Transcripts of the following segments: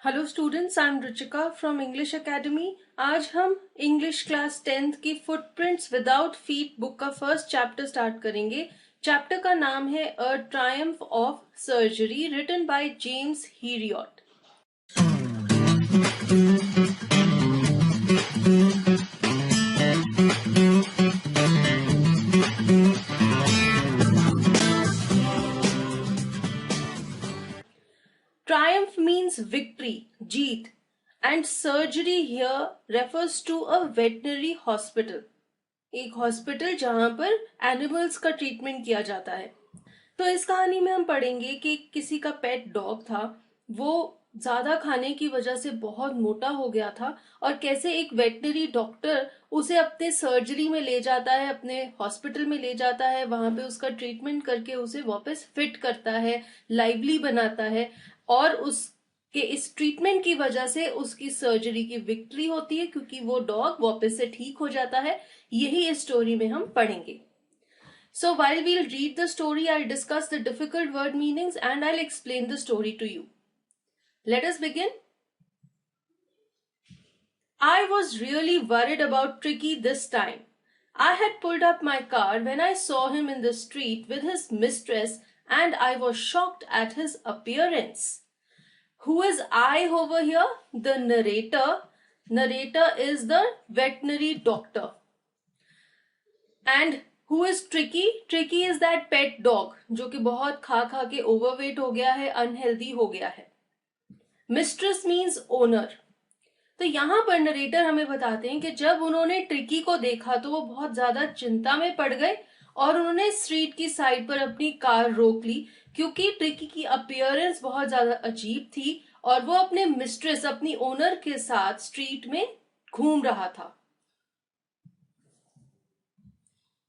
Hello students, I am Ruchika from English academy. आज हम English class 10th की footprints without feet book का first chapter start करेंगे। Chapter का नाम है a triumph of surgery, written by James Herriot. Triumph means victory, jeet, and surgery here refers to a veterinary hospital. एक hospital जहां पर animals का ट्रीटमेंट किया जाता है। तो इस कहानी में हम पढ़ेंगे कि किसी का पेट डॉग था, वो ज्यादा खाने की वजह से बहुत मोटा हो गया था और कैसे एक वेटनरी डॉक्टर उसे अपने सर्जरी में ले जाता है, अपने हॉस्पिटल में ले जाता है, वहां पे उसका ट्रीटमेंट करके उसे वापस फिट करता है, लाइवली बनाता है और उसके इस ट्रीटमेंट की वजह से उसकी सर्जरी की विक्ट्री होती है क्योंकि वो डॉग वापस से ठीक हो जाता है। यही इस स्टोरी में हम पढ़ेंगे। So while we'll read the story, I'll discuss the difficult word meanings and I'll explain the story to you. Let us begin. I was really worried about Tricky this time. I had pulled up my car when I saw him in the street with his mistress and I was shocked at his appearance. Who is I over here? The narrator. Narrator is the veterinary doctor. And who is Tricky? Tricky is that pet dog जो कि बहुत खा खा के overweight हो गया है, unhealthy हो गया है। Mistress means owner. तो यहाँ पर नरेटर हमें बताते हैं कि जब उन्होंने ट्रिकी को देखा तो वो बहुत ज्यादा चिंता में पड़ गए और उन्होंने स्ट्रीट की साइड पर अपनी कार रोक ली क्योंकि ट्रिकी की अपीयरेंस बहुत ज्यादा अजीब थी और वो अपने मिस्ट्रेस, अपनी ओनर के साथ स्ट्रीट में घूम रहा था।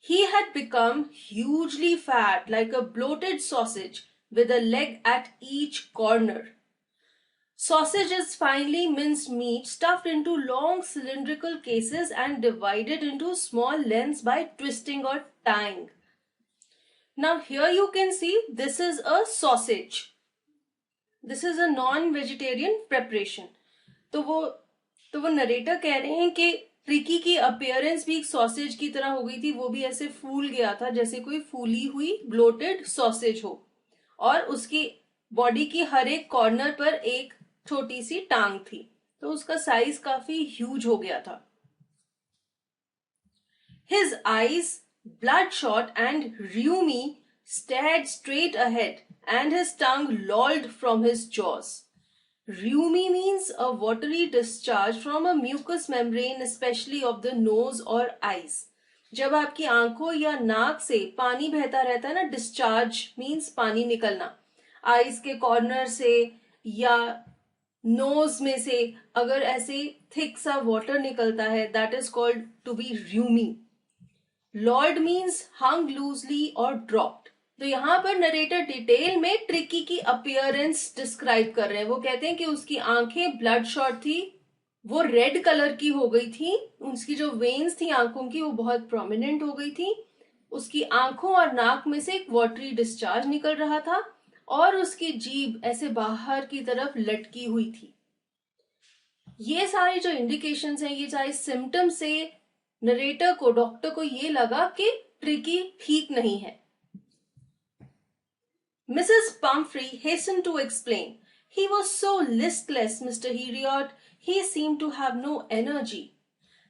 He had become hugely fat, like a bloated sausage, with a leg at each corner. Sausage is finely minced meat stuffed into long cylindrical cases and divided into small lengths by twisting or tying. Now here you can see this is a sausage. This is a non-vegetarian preparation. तो वो narrator कह रहे हैं कि tricky की appearance भी एक sausage की तरह हो गई थी, वो भी ऐसे फूल गया था जैसे कोई फूली हुई ब्लोटेड सॉसेज हो और उसकी बॉडी की हर एक कॉर्नर पर एक छोटी सी टांग थी, तो उसका साइज काफी ह्यूज हो गया था। His eyes, bloodshot and rheumy, stared straight ahead and his tongue lolled from his jaws. Rheumy means a watery discharge from a mucous membrane, especially of the nose or eyes. जब आपकी आंखों या नाक से पानी बहता रहता है ना, डिस्चार्ज मीन्स पानी निकलना, आईज के कॉर्नर से या नोज में से अगर ऐसे थिक सा वाटर निकलता है, that is called to be rheumy. Lolled means hung loosely और ड्रॉप्ड। तो यहाँ पर नरेटर डिटेल में ट्रिकी की अपीयरेंस डिस्क्राइब कर रहे हैं। वो कहते हैं कि उसकी आंखें ब्लड शॉट थी, वो रेड कलर की हो गई थी, उसकी जो वेन्स थी आंखों की वो बहुत प्रोमिनेंट हो गई थी, उसकी आंखों और नाक में से एक वाटरी डिस्चार्ज निकल रहा था और उसकी जीभ ऐसे बाहर की तरफ लटकी हुई थी। ये सारे जो इंडिकेशंस हैं, ये सारे सिम्टम्स से नरेटर को, डॉक्टर को ये लगा कि ट्रिकी ठीक नहीं है। Mrs. Pumphrey hastened to explain. He was so listless, Mr. Heriot. He seemed to have no energy.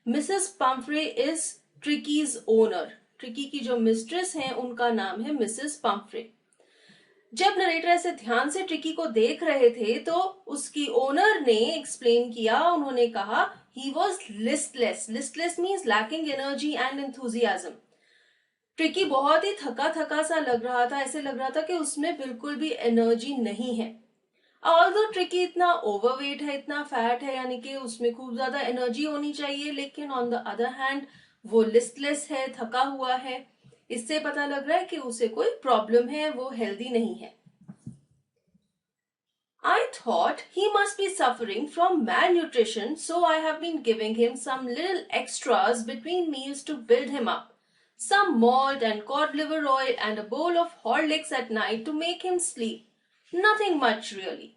Mrs. Pumphrey is Tricky's owner. Tricky की जो मिस्ट्रेस हैं उनका नाम है मिसेस पम्फ्रे। जब नरेटर ऐसे ध्यान से ट्रिकी को देख रहे थे तो उसकी ओनर ने एक्सप्लेन किया, उन्होंने कहा he was listless. Listless means lacking energy and enthusiasm. Tricky बहुत ही थका थका सा लग रहा था, ऐसे लग रहा था कि उसमें बिल्कुल भी एनर्जी नहीं है। ऑल्दो ट्रिकी इतना ओवरवेट है, इतना फैट है, यानी कि उसमें खूब ज्यादा एनर्जी होनी चाहिए, लेकिन ऑन द अदर हैंड वो लिस्टलेस है, थका हुआ है। इससे पता लग रहा है कि उसे कोई प्रॉब्लम है, वो हेल्दी नहीं है। I thought he must be suffering from malnutrition, so I have been giving him some little extras between meals to build him up. Some malt and cod liver oil and a bowl of Horlicks at night to make him sleep. Nothing much really.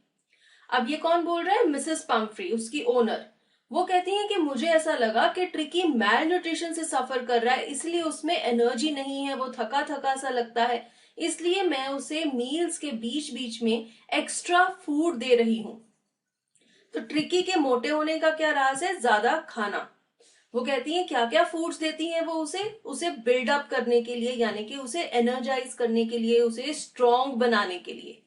अब ये कौन बोल रहा है? Mrs Pomfrey, उसकी owner. वो कहती हैं कि मुझे ऐसा लगा कि ट्रिकी मैल न्यूट्रिशन से सफर कर रहा है, इसलिए उसमें एनर्जी नहीं है, वो थका थका सा लगता है, इसलिए मैं उसे मील्स के बीच बीच में एक्स्ट्रा फूड दे रही हूँ। तो ट्रिकी के मोटे होने का क्या राज है? ज्यादा खाना। वो कहती हैं क्या क्या फूड्स देती हैं वो उसे? उसे बिल्डअप करने के लिए, यानी कि उसे एनर्जाइज करने के लिए, उसे स्ट्रॉन्ग बनाने के लिए।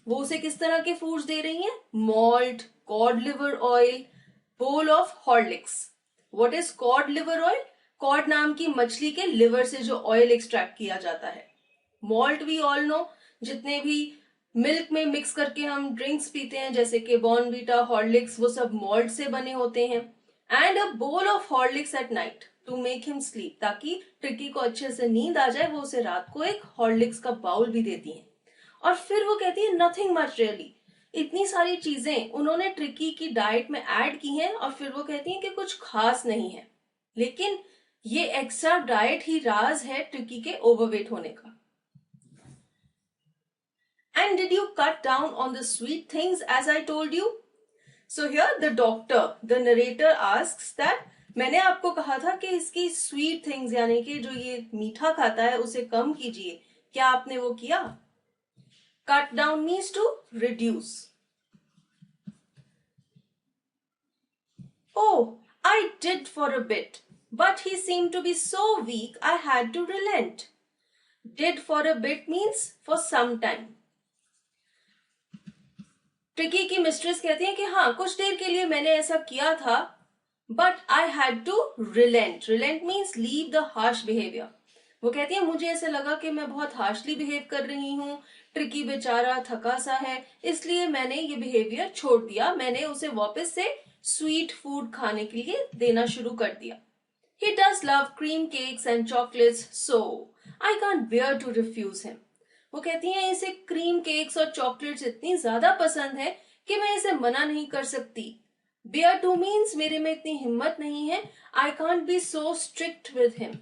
वो उसे किस तरह के फूड्स दे रही हैं? Malt, cod liver oil, bowl of Horlicks. What is cod liver oil? Cod नाम की मछली के लिवर से जो ऑयल एक्सट्रैक्ट किया जाता है। मॉल्ट वी ऑल नो, जितने भी मिल्क में मिक्स करके हम ड्रिंक्स पीते हैं जैसे कि बॉर्नवीटा, हॉर्लिक्स, वो सब मॉल्ट से बने होते हैं। And a bowl of Horlicks at night to make him sleep, ताकि ट्रिकी को अच्छे से नींद आ जाए, वो उसे रात को एक हॉर्लिक्स का बाउल भी देती हैं। और फिर वो कहती है नथिंग मच रियली। इतनी सारी चीजें उन्होंने ट्रिकी की डाइट में ऐड की हैं और फिर वो कहती हैं कि कुछ खास नहीं है। लेकिन ये एक्स्ट्रा डाइट ही राज है ट्रिकी के ओवरवेट होने का। And did you cut down on the sweet things as I told you? So here the doctor, the narrator asks that मैंने आपको कहा था कि इसकी स्वीट थिंग्स यानी कि जो ये मीठा खाता है उसे कम कीजिए, क्या आपने वो किया? Cut down means to reduce. Oh, I did for a bit, but he seemed to be so weak I had to relent. Did for a bit means for some time. Tricky की mistress कहती है कि हाँ कुछ देर के लिए मैंने ऐसा किया था, but I had to relent. Relent means leave the harsh behaviour. वो कहती है मुझे ऐसा लगा कि मैं बहुत हार्शली बिहेव कर रही हूँ, ट्रिकी बेचारा थका सा है, इसलिए मैंने ये बिहेवियर छोड़ दिया, मैंने उसे वापस से स्वीट फूड खाने के लिए देना शुरू कर दिया। He does love cream cakes and chocolates, so I can't bear to refuse him. वो कहती हैं इसे क्रीम केक्स और चॉकलेट्स इतनी ज्यादा पसंद है कि मैं इसे मना नहीं कर सकती। बेयर टू मीन्स मेरे में इतनी हिम्मत नहीं है। I can't be so strict with him.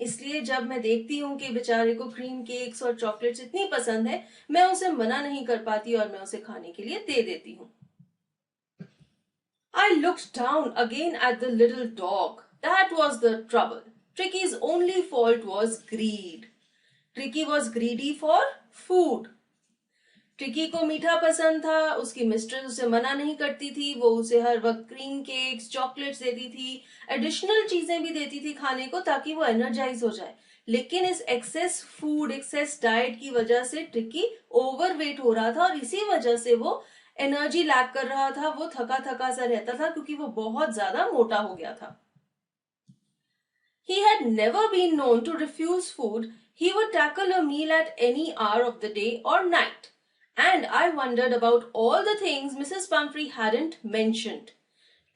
इसलिए जब मैं देखती हूँ कि बेचारे को क्रीम केक्स और चॉकलेट्स इतनी पसंद है, मैं उसे मना नहीं कर पाती और मैं उसे खाने के लिए दे देती हूँ। I looked down again at the little dog. That was the trouble. Tricky's only fault was greed. Tricky was greedy for food. Tricky को मीठा पसंद था, उसकी मिस्ट्रेस उसे मना नहीं करती थी, वो उसे हर वक्त क्रीम केक्स, चॉकलेट्स देती थी, एडिशनल चीजें भी देती थी खाने को ताकि वो एनर्जाइज हो जाए। लेकिन इस एक्सेस फूड, एक्सेस डाइट की वजह से ट्रिकी ओवरवेट हो रहा था और इसी वजह से वो एनर्जी लैक कर रहा था, वो थका थका सा रहता था क्योंकि वो बहुत ज्यादा मोटा हो गया था। He had never been known to refuse food. He would tackle a meal at any hour of the day or night. And I wondered about all the things Mrs. Pumphrey hadn't mentioned.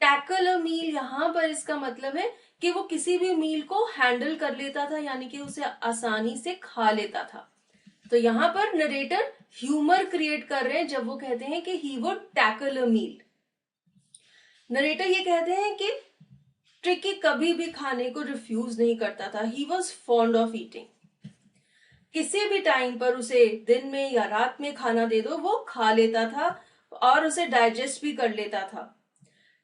Tackle a meal यहाँ पर इसका मतलब है कि वो किसी भी मील को हैंडल कर लेता था, यानी कि उसे आसानी से खा लेता था। तो यहाँ पर नरेटर ह्यूमर क्रिएट कर रहे हैं जब वो कहते हैं कि he would tackle a meal. Narrator ये कहते हैं कि ट्रिकी कभी भी खाने को रिफ्यूज नहीं करता था। He was fond of eating. किसी भी टाइम पर उसे दिन में या रात में खाना दे दो, वो खा लेता था और उसे डाइजेस्ट भी कर लेता था।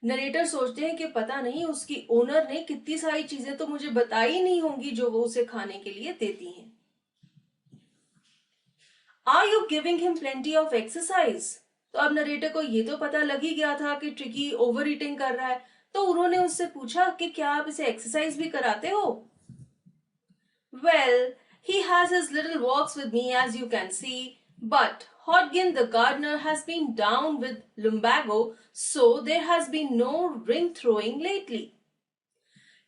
नरेटर सोचते हैं कि पता नहीं उसकी ओनर ने कितनी सारी चीजें तो मुझे बताई नहीं होंगी जो वो उसे खाने के लिए देती हैं। Are you giving him plenty of exercise? तो अब नरेटर को ये तो पता लग ही गया था कि ट्रिकी ओवर ईटिंग कर रहा है, तो उन्होंने उससे पूछा कि क्या आप इसे एक्सरसाइज भी कराते हो? Well, he has his little walks with me as you can see, but Hodgkin the gardener has been down with lumbago, so there has been no ring throwing lately.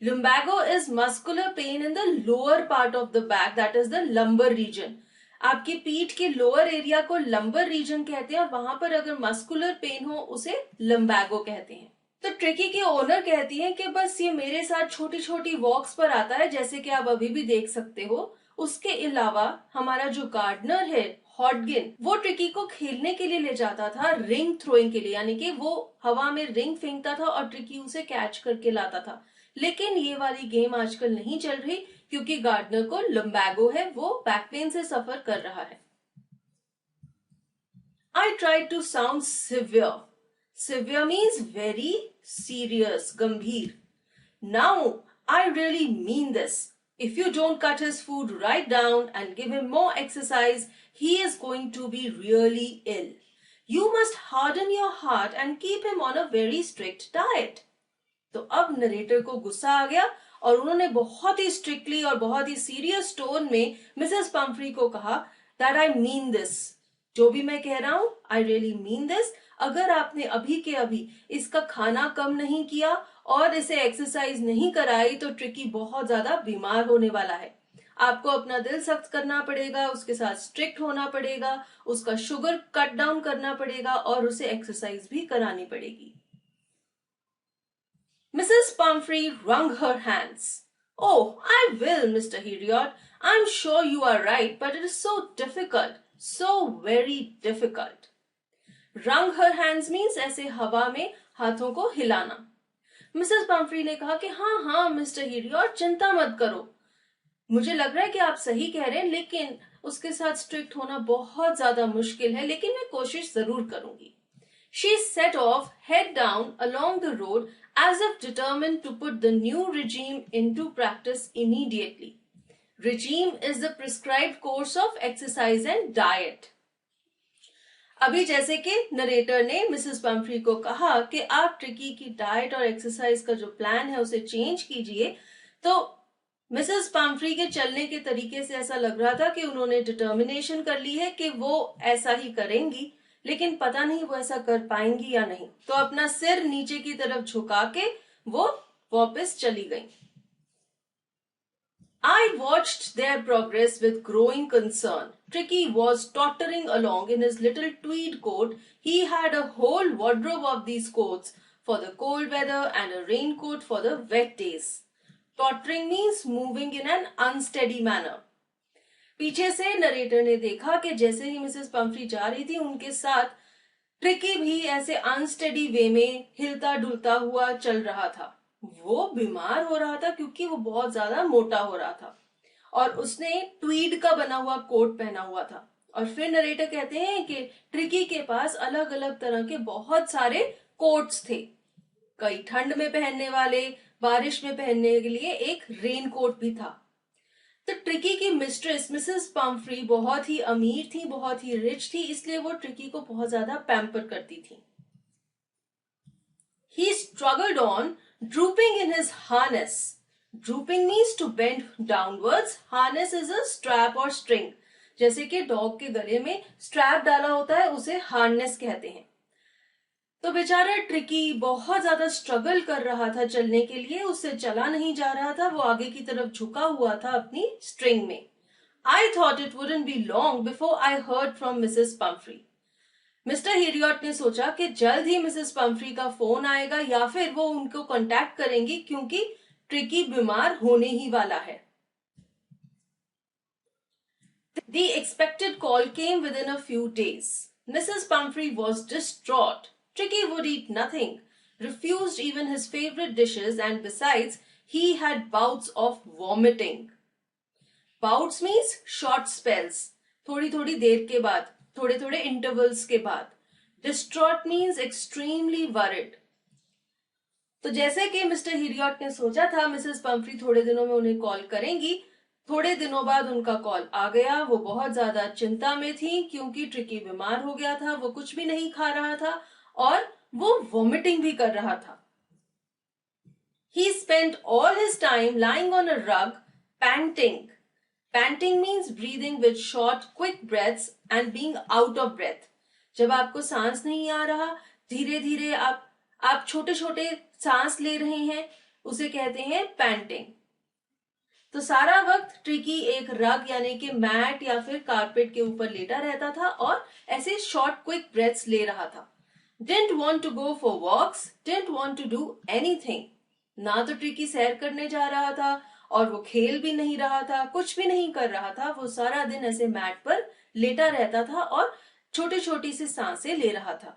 Lumbago is muscular pain in the lower part of the back, that is the lumbar region. आपकी पीठ के lower area को lumbar region कहते हैं और वहां पर अगर मस्कुलर पेन हो उसे लंबैगो कहते हैं। तो ट्रिकी की ओनर कहती है कि बस ये मेरे साथ छोटी छोटी वॉक्स पर आता है जैसे कि आप अभी भी देख सकते हो। उसके अलावा हमारा जो गार्डनर है हॉडगिन, वो ट्रिकी को खेलने के लिए ले जाता था, रिंग थ्रोइंग के लिए, यानी कि वो हवा में रिंग फेंकता था और ट्रिकी उसे कैच करके लाता था। लेकिन ये वाली गेम आजकल नहीं चल रही क्योंकि गार्डनर को लंबैगो है, वो बैक पेन से सफर कर रहा है। I tried to sound severe. Severe means very serious, gambhir. Now, I really mean this. If you don't cut his food right down and give him more exercise, he is going to be really ill. You must harden your heart and keep him on a very strict diet. तो अब narrator को गुस्सा आ गया और उन्होंने बहुत ही strictly और बहुत ही सीरियस टोन में मिसेस पम्फ्री को कहा दैट आई मीन दिस. जो भी मैं कह रहा हूं, आई रियली मीन दिस. अगर आपने अभी के अभी इसका खाना कम नहीं किया और इसे एक्सरसाइज नहीं कराई तो ट्रिकी बहुत ज्यादा बीमार होने वाला है. आपको अपना दिल सख्त करना पड़ेगा, उसके साथ स्ट्रिक्ट होना पड़ेगा, उसका शुगर कट डाउन करना पड़ेगा और उसे एक्सरसाइज भी करानी पड़ेगी. Mrs. Pumphrey wrung her hands. Oh, I will, Mr. Heriot. I'm sure you are right, but it is so difficult, so very difficult. Wrung her hands means ऐसे हवा में हाथों को हिलाना. मिसेस पम्फ्री ने कहा कि हाँ मिस्टर हीरियट, चिंता मत करो. मुझे लग रहा है कि आप सही कह रहे हैं, लेकिन उसके साथ स्ट्रिक्ट होना बहुत ज्यादा मुश्किल है, लेकिन मैं कोशिश जरूर करूंगी. She set off, head down, along the road, as if determined to put the new regime into practice immediately. Regime is the prescribed course of exercise and diet. अभी जैसे कि नरेटर ने मिसेस पम्फ्री को कहा कि आप tricky की diet और एक्सरसाइज का जो प्लान है उसे चेंज कीजिए, तो मिसेस पम्फ्री के चलने के तरीके से ऐसा लग रहा था कि उन्होंने डिटर्मिनेशन कर ली है कि वो ऐसा ही करेंगी, लेकिन पता नहीं वो ऐसा कर पाएंगी या नहीं. तो अपना सिर नीचे की तरफ झुका के वो वापस चली गई. I watched their progress with growing concern. Tricky was tottering along in his little tweed coat. He had a whole wardrobe of these coats for the cold weather and a raincoat for the wet days. Tottering means moving in an unsteady manner. पीछे से narrator ने देखा कि जैसे ही Mrs Pomfrey जा रही थी, उनके साथ ट्रिकी भी ऐसे अनस्टेडी वे में हिलता डुलता हुआ चल रहा था. वो बीमार हो रहा था क्योंकि वो बहुत ज्यादा मोटा हो रहा था और उसने ट्वीड का बना हुआ कोट पहना हुआ था. और फिर नरेटर कहते हैं कि ट्रिकी के पास अलग अलग तरह के बहुत सारे कोट्स थे. कई ठंड में पहनने वाले, बारिश में पहनने के लिए एक रेन कोट भी था. तो ट्रिकी की मिस्ट्रेस मिसेस पम्फ्री बहुत ही अमीर थी, बहुत ही रिच थी, इसलिए वो ट्रिकी को बहुत ज्यादा पैम्पर करती थी. He struggled on, drooping in his harness. Drooping means to bend downwards. Harness is a strap or string. जैसे कि डॉग के गले में स्ट्रैप डाला होता है, उसे हार्नेस कहते हैं. तो बेचारा ट्रिकी बहुत ज्यादा स्ट्रगल कर रहा था चलने के लिए. उससे चला नहीं जा रहा था, वो आगे की तरफ झुका हुआ था अपनी स्ट्रिंग में. I thought it wouldn't be long before I heard from Mrs. Pumphrey. Mister Harriet ने सोचा कि जल्द ही मिसेस पम्फ्री का फोन आएगा या फिर वो उनको कांटेक्ट करेंगी, क्योंकि ट्रिकी बीमार होने ही वाला है. The expected call came within a few days. Mrs. Pumphrey was distraught. Tricky would eat nothing, refused even his favorite dishes, and besides, he had bouts of vomiting. Bouts means short spells. थोड़ी थोड़ी देर के बाद, थोड़े थोड़े intervals के बाद. Distraught means extremely worried. तो जैसे कि मिस्टर हिरियट ने सोचा था मिसेस पम्फ्री थोड़े दिनों में उन्हें कॉल करेंगी, थोड़े दिनों बाद उनका कॉल आ गया. वो बहुत ज्यादा चिंता में थी क्योंकि ट्रिकी बीमार हो गया था, वो कुछ भी नहीं खा रहा था और वो वॉमिटिंग भी कर रहा था. He spent all his time lying on a rug, panting. Panting means breathing with short, quick breaths and being out of breath. जब आपको सांस नहीं आ रहा, धीरे धीरे आप छोटे छोटे सांस ले रहे हैं, उसे कहते हैं पैंटिंग. तो सारा वक्त ट्रिकी एक रग यानी कि मैट या फिर कारपेट के ऊपर लेटा रहता था और ऐसे शॉर्ट क्विक ब्रेथ्स ले रहा था. Didn't want to go for walks, didn't want to do anything. ना तो ट्रिकी सैर करने जा रहा था और वो खेल भी नहीं रहा था, कुछ भी नहीं कर रहा था. वो सारा दिन ऐसे मैट पर लेटा रहता था और छोटी छोटी सी सांसें ले रहा था.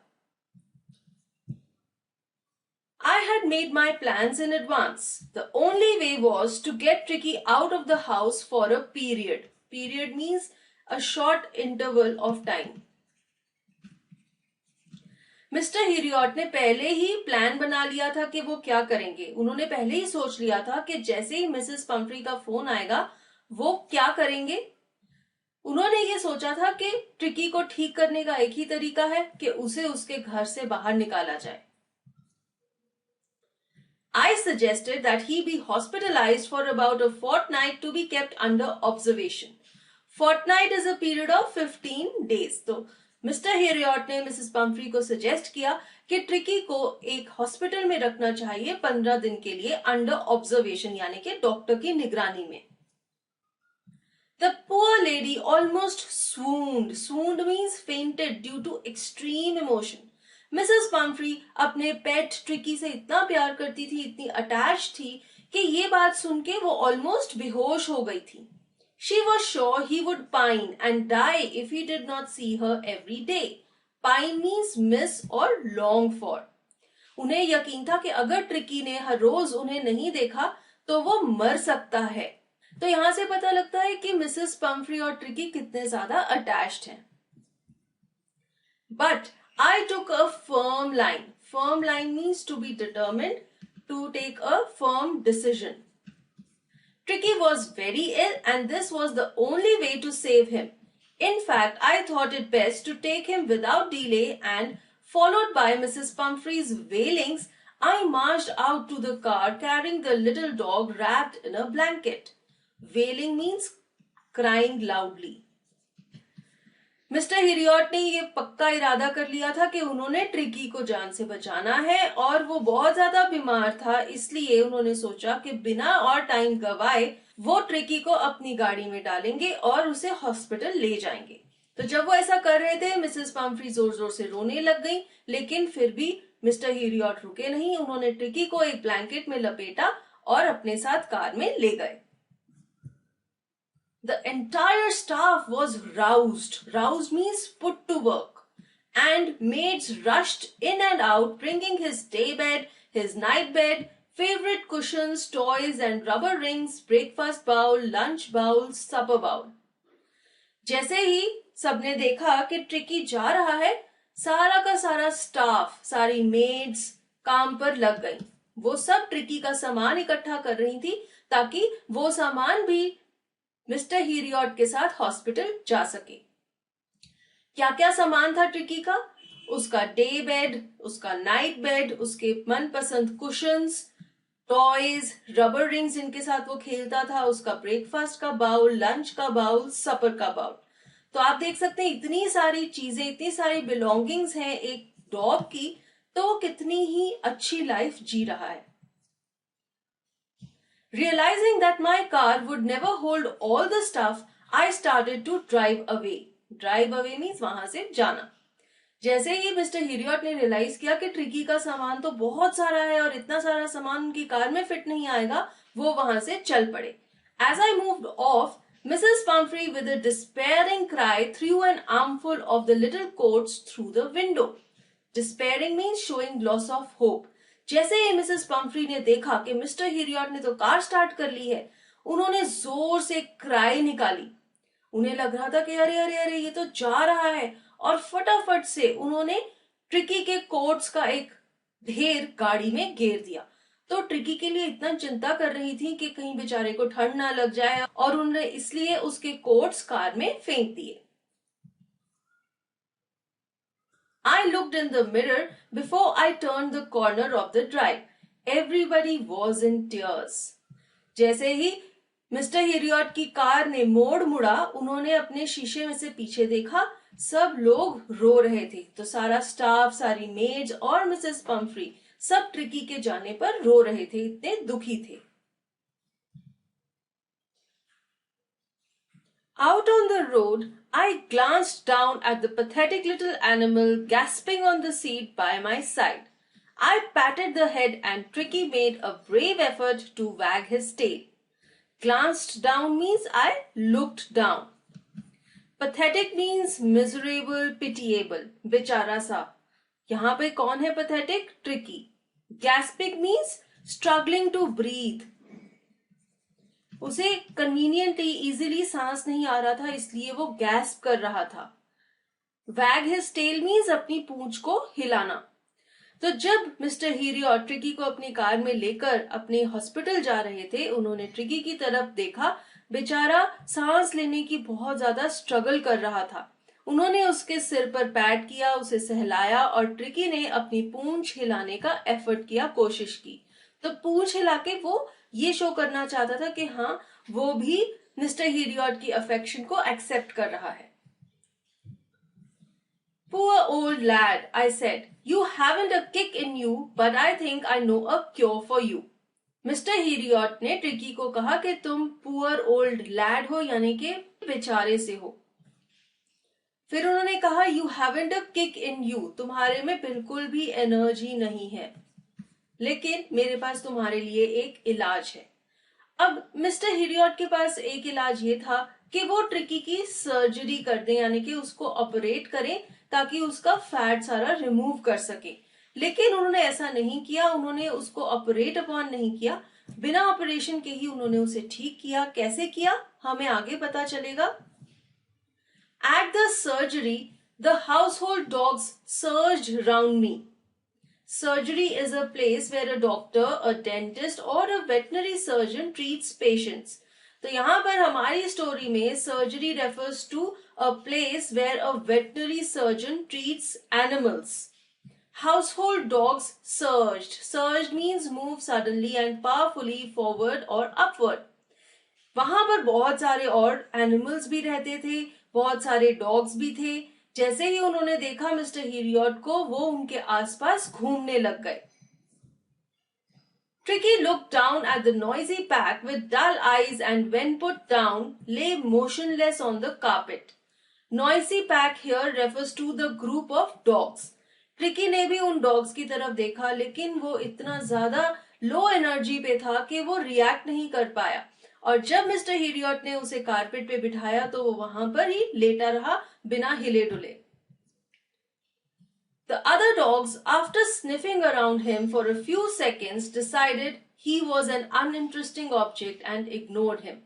I had made my plans in advance. The only way was to get Tricky out of the house for a period. Period means a short interval of time. Mister Herriot ने पहले ही प्लान बना लिया था कि वो क्या करेंगे। उन्होंने पहले ही सोच लिया था कि जैसे ही मिसेस पंफ्री का फोन आएगा वो क्या करेंगे। उन्होंने ये सोचा था कि ट्रिकी को ठीक करने का एक ही तरीका है कि उसे उसके घर से बाहर निकाला जाए। I suggested that he be hospitalized for about a fortnight to be kept under observation. Fortnight is a period of 15 days. तो मिस्टर हेरियट ने मिसेस पंफ्री को सजेस्ट किया कि ट्रिकी को एक हॉस्पिटल में रखना चाहिए 15 दिन के लिए अंडर ऑब्जर्वेशन, यानी कि डॉक्टर की निगरानी में। The poor lady almost swooned. Swooned means fainted due to extreme emotion. Mrs Pomfrey अपने पेट ट्रिकी से इतना प्यार करती थी, इतनी अटैच थी कि ये बात सुन के वो ऑलमोस्ट बेहोश हो गई थी। She was sure he would pine and die if he did not see her every day. Pine means miss or long for. उन्हें यकीन था कि अगर ट्रिकी ने हर रोज उन्हें नहीं देखा तो वो मर सकता है। तो यहां से पता लगता है कि मिसेस पंफ्री और ट्रिकी कितने ज्यादा अटैच्ड हैं। But I took a firm line. Firm line means to be determined, to take a firm decision. Tricky was very ill and this was the only way to save him. In fact, I thought it best to take him without delay and, followed by Mrs. Pumphrey's wailings, I marched out to the car carrying the little dog wrapped in a blanket. Wailing means crying loudly. Mister Herriot ने ये पक्का इरादा कर लिया था कि उन्होंने tricky को जान से बचाना है और वो बहुत ज्यादा बीमार था, इसलिए उन्होंने सोचा कि बिना और टाइम गवाए वो ट्रिकी को अपनी गाड़ी में डालेंगे और उसे हॉस्पिटल ले जाएंगे। तो जब वो ऐसा कर रहे थे मिसेस पंफ्री जोर जोर से रोने लग गई, लेकिन फिर भी मिस्टर हिरियट रुके नहीं। उन्होंने ट्रिकी को एक ब्लैंकेट में लपेटा और अपने साथ कार में ले गए। The entire staff was roused. Roused means put to work. And maids rushed in and out, bringing his day bed, his night bed, favorite cushions, toys and rubber rings, breakfast bowl, lunch bowl, supper bowl. जैसे ही सबने देखा कि tricky जा रहा है, सारा का सारा स्टाफ, सारी मेड्स काम पर लग गई। वो सब ट्रिकी का सामान इकट्ठा कर रही थी ताकि वो सामान भी मिस्टर हिरियट के साथ हॉस्पिटल जा सके। क्या क्या सामान था ट्रिकी का? उसका डे बेड, उसका नाइट बेड, उसके मनपसंद कुशंस, टॉयज, रबर रिंग्स जिनके साथ वो खेलता था, उसका ब्रेकफास्ट का बाउल, लंच का बाउल, सपर का बाउल। तो आप देख सकते हैं इतनी सारी चीजें, इतनी सारी बिलोंगिंग्स हैं एक डॉग की, तो वो कितनी ही अच्छी लाइफ जी रहा है। Realizing that my car would never hold all the stuff, I started to drive away. Drive away means वहां से जाना। जैसे ही मिस्टर हिरियट ने रियलाइज किया कि ट्रिकी का सामान तो बहुत सारा है और इतना सारा सामान उनकी कार में फिट नहीं आएगा, वो वहां से चल पड़े। As I moved off, Mrs. Pumphrey with a despairing cry threw an armful of the little coats through the window. Despairing means showing loss of hope. जैसे ही मिसेस पंफ्री ने देखा कि मिस्टर हिरियट ने तो कार स्टार्ट कर ली है, उन्होंने जोर से क्राई निकाली। उन्हें लग रहा था कि अरे अरे अरे ये तो जा रहा है, और फटाफट से उन्होंने ट्रिकी के कोट्स का एक ढेर गाड़ी में घेर दिया। तो ट्रिकी के लिए इतना चिंता कर रही थी कि कहीं बेचारे को ठंड ना लग जाए, और उन्होंने इसलिए उसके कोट्स कार में फेंक दिए। I looked in the mirror before I turned the corner of the drive. Everybody was in tears. जैसे ही मिस्टर हिरियट की कार ने मोड़ मुड़ा, उन्होंने अपने शीशे में से पीछे देखा, सब लोग रो रहे थे। तो सारा स्टाफ, सारी मेड्स और मिसेस पंफ्री सब ट्रिकी के जाने पर रो रहे थे, इतने दुखी थे। Out on the road, I glanced down at the pathetic little animal gasping on the seat by my side. I patted the head and Tricky made a brave effort to wag his tail. Glanced down means I looked down. Pathetic means miserable, pitiable, बेचारा सा। यहाँ पे कौन है pathetic? Tricky. Gasping means struggling to breathe. उसे conveniently easily सांस नहीं आ रहा था, इसलिए वो गैस्प कर रहा था। वैग हिज टेल मीन्स अपनी पूंछ को हिलाना। तो जब मिस्टर हीरियट ट्रिकी को अपनी कार में लेकर अपने हॉस्पिटल जा रहे थे, उन्होंने ट्रिकी की तरफ देखा। बेचारा सांस लेने की बहुत ज्यादा स्ट्रगल कर रहा था। उन्होंने उसके सिर पर पैट किया, उसे सहलाया और ट्रिकी ने अपनी पूंछ हिलाने का एफर्ट किया, कोशिश की। तो पूंछ हिला के वो ये शो करना चाहता था कि हाँ, वो भी मिस्टर हीरियट की अफेक्शन को एक्सेप्ट कर रहा है। Poor old lad, I said. You haven't a kick in you, but I think I know a cure for you. Mister Herriot ने ट्रिकी को कहा कि तुम पुअर ओल्ड लैड हो, यानी कि बेचारे से हो। फिर उन्होंने कहा you haven't a kick in you, तुम्हारे में बिल्कुल भी एनर्जी नहीं है, लेकिन मेरे पास तुम्हारे लिए एक इलाज है। अब मिस्टर हीरियट के पास एक इलाज ये था कि वो ट्रिकी की सर्जरी कर दें, यानी कि उसको ऑपरेट करें ताकि उसका फैट सारा रिमूव कर सके। लेकिन उन्होंने ऐसा नहीं किया, उन्होंने उसको ऑपरेट अपॉन नहीं किया, बिना ऑपरेशन के ही उन्होंने उसे ठीक किया। कैसे किया हमें आगे पता चलेगा। At the surgery the household dogs surged round me. Surgery is a place where a doctor, a dentist or a veterinary surgeon treats patients. तो यहाँ पर हमारी स्टोरी में surgery refers to a place where a veterinary surgeon treats animals. Household dogs surged. Surged means move suddenly and powerfully forward or upward. वहां पर बहुत सारे और एनिमल्स भी रहते थे, बहुत सारे डॉग्स भी थे। जैसे ही उन्होंने देखा मिस्टर हीरियट को, वो उनके आसपास घूमने लग गए। Tricky looked down at the noisy pack with dull eyes and when put down lay motionless on the carpet. Noisy pack here refers to the group of dogs. Tricky ने भी उन डॉग्स की तरफ देखा, लेकिन वो इतना ज्यादा लो एनर्जी पे था कि वो रिएक्ट नहीं कर पाया। और जब मिस्टर हीरियट ने उसे कारपेट पे बिठाया तो वो वहां पर ही लेटा रहा, बिना हिले डुले। The other dogs, after sniffing around him for a few seconds, decided he was an uninteresting object and ignored him.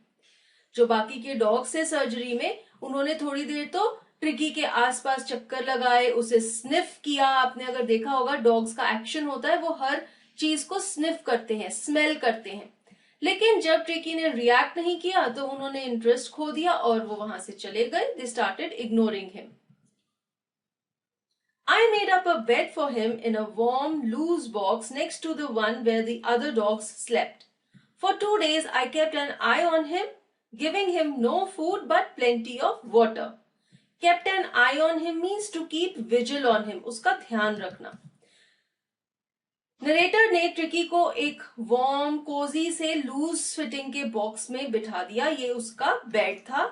जो बाकी के डॉग्स थे सर्जरी में, उन्होंने थोड़ी देर तो ट्रिकी के आसपास चक्कर लगाए, उसे स्निफ किया। आपने अगर देखा होगा डॉग्स का एक्शन होता है, वो हर चीज को स्निफ करते हैं, स्मेल करते हैं। लेकिन जब ट्रिकी ने रिएक्ट नहीं किया तो उन्होंने इंटरेस्ट खो दिया और वो वहां से चले गए। They started ignoring him. I made up a bed for him in a warm, loose box next to the one where the other dogs slept. For 2 days I kept an eye on him, giving him no food but plenty of water. Kept an eye on him means to keep vigil on him, उसका ध्यान रखना। Narrator ने Tricki को एक warm, Cozi से loose fitting के box में बिठा दिया। ये उसका बेड था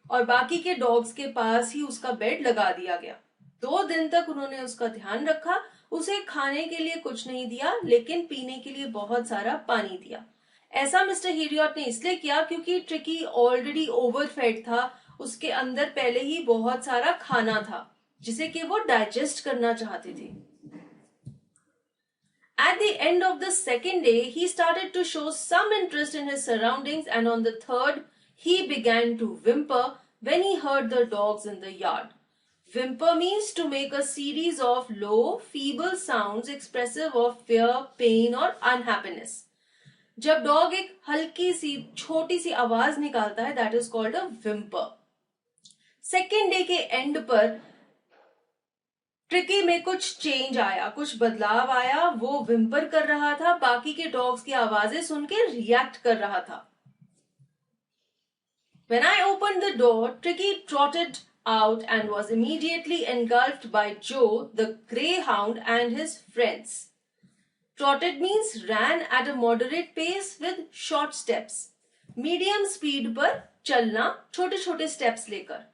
और बाकी के डॉग्स के पास ही उसका बेड लगा दिया गया। 2 दिन तक उन्होंने उसका ध्यान रखा, उसे खाने के लिए कुछ नहीं दिया, लेकिन पीने के लिए बहुत सारा पानी दिया। ऐसा मिस्टर हीरियट ने इसलिए किया क्योंकि ट्रिकी ऑलरेडी ओवरफेड था, उसके अंदर पहले ही बहुत सारा खाना था जिसे कि वो डाइजेस्ट करना चाहते थे। At the end of the second day, he started to show some interest in his surroundings, and on the third, he began to whimper when he heard the dogs in the yard. Whimper means to make a series of low, feeble sounds expressive of fear, pain or unhappiness. जब dog एक हल्की सी छोटी सी आवाज निकालता है, that is called a whimper. Second day के and पर tricky में कुछ चेंज आया, कुछ बदलाव आया। वो whimper कर रहा था, बाकी के डॉग्स की आवाजें सुन के रिएक्ट कर रहा था। When I opened the door, Tricky trotted out and was immediately engulfed by Joe, the greyhound, and his friends. Trotted means ran at a moderate pace with short steps. Medium speed पर चलना, छोटे छोटे steps लेकर।